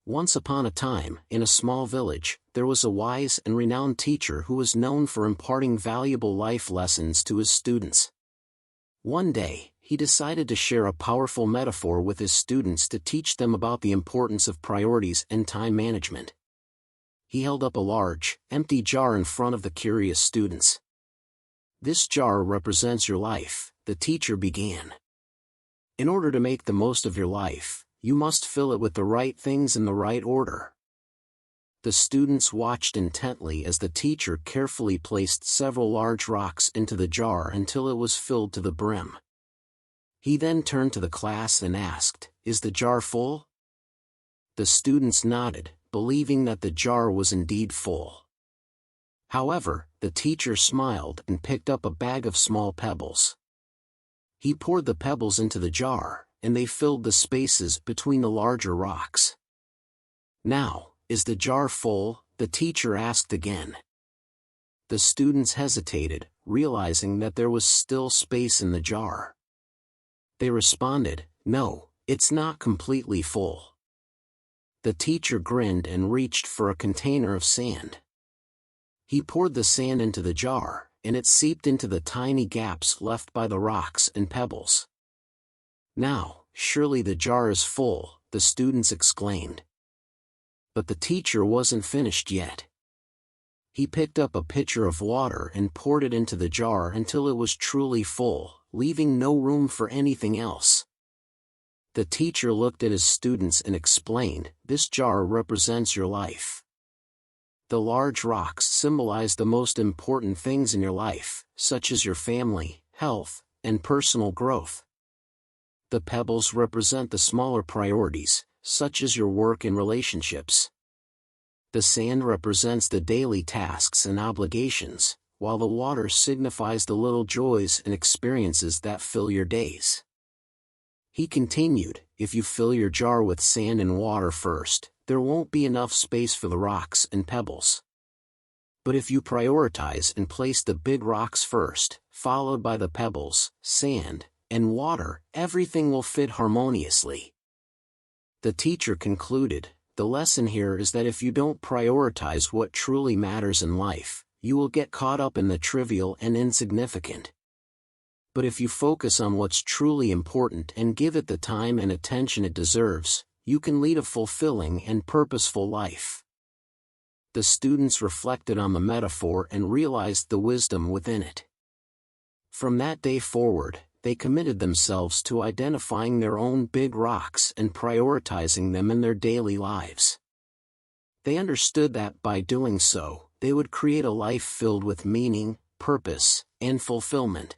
Once upon a time, in a small village, there was a wise and renowned teacher who was known for imparting valuable life lessons to his students. One day, he decided to share a powerful metaphor with his students to teach them about the importance of priorities and time management. He held up a large, empty jar in front of the curious students. "This jar represents your life," the teacher began. "In order to make the most of your life, you must fill it with the right things in the right order." The students watched intently as the teacher carefully placed several large rocks into the jar until it was filled to the brim. He then turned to the class and asked, "Is the jar full?" The students nodded, believing that the jar was indeed full. However, the teacher smiled and picked up a bag of small pebbles. He poured the pebbles into the jar, and they filled the spaces between the larger rocks. "Now, is the jar full?" the teacher asked again. The students hesitated, realizing that there was still space in the jar. They responded, "No, it's not completely full." The teacher grinned and reached for a container of sand. He poured the sand into the jar, and it seeped into the tiny gaps left by the rocks and pebbles. "Now, surely the jar is full," the students exclaimed. But the teacher wasn't finished yet. He picked up a pitcher of water and poured it into the jar until it was truly full, leaving no room for anything else. The teacher looked at his students and explained, "This jar represents your life. The large rocks symbolize the most important things in your life, such as your family, health, and personal growth. The pebbles represent the smaller priorities, such as your work and relationships. The sand represents the daily tasks and obligations, while the water signifies the little joys and experiences that fill your days." He continued, "If you fill your jar with sand and water first, there won't be enough space for the rocks and pebbles. But if you prioritize and place the big rocks first, followed by the pebbles, sand, and water, everything will fit harmoniously." The teacher concluded, "The lesson here is that if you don't prioritize what truly matters in life, you will get caught up in the trivial and insignificant. But if you focus on what's truly important and give it the time and attention it deserves, you can lead a fulfilling and purposeful life." The students reflected on the metaphor and realized the wisdom within it. From that day forward, they committed themselves to identifying their own big rocks and prioritizing them in their daily lives. They understood that by doing so, they would create a life filled with meaning, purpose, and fulfillment.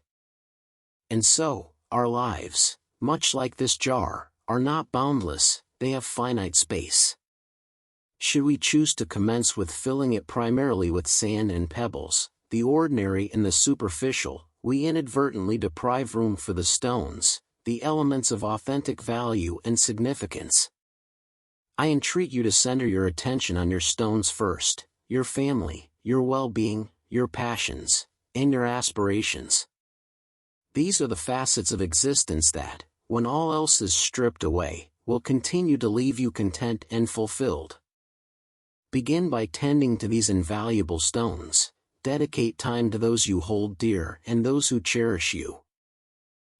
And so, our lives, much like this jar, are not boundless, they have finite space. Should we choose to commence with filling it primarily with sand and pebbles, the ordinary and the superficial, we inadvertently deprive room for the stones, the elements of authentic value and significance. I entreat you to center your attention on your stones first, your family, your well-being, your passions, and your aspirations. These are the facets of existence that, when all else is stripped away, will continue to leave you content and fulfilled. Begin by tending to these invaluable stones. Dedicate time to those you hold dear and those who cherish you.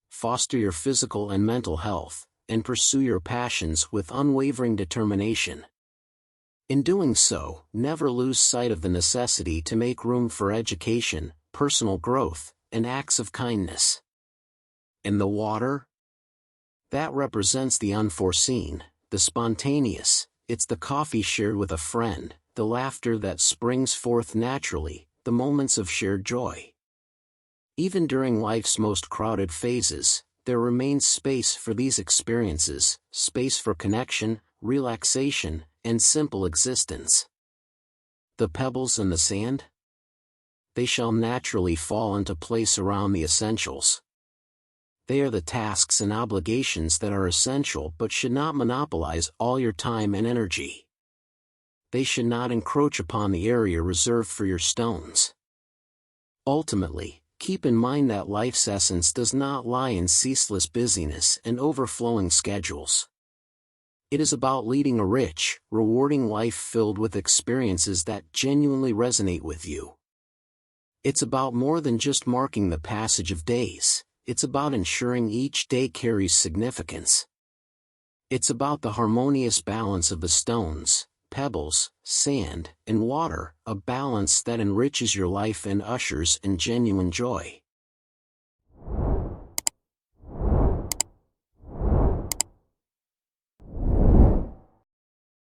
Foster your physical and mental health, and pursue your passions with unwavering determination. In doing so, never lose sight of the necessity to make room for education, personal growth, and acts of kindness. And the water? That represents the unforeseen, the spontaneous. It's the coffee shared with a friend, the laughter that springs forth naturally, the moments of shared joy. Even during life's most crowded phases, there remains space for these experiences, space for connection, relaxation, and simple existence. The pebbles and the sand? They shall naturally fall into place around the essentials. They are the tasks and obligations that are essential but should not monopolize all your time and energy. They should not encroach upon the area reserved for your stones. Ultimately, keep in mind that life's essence does not lie in ceaseless busyness and overflowing schedules. It is about leading a rich, rewarding life filled with experiences that genuinely resonate with you. It's about more than just marking the passage of days, it's about ensuring each day carries significance. It's about the harmonious balance of the stones, pebbles, sand, and water, a balance that enriches your life and ushers in genuine joy.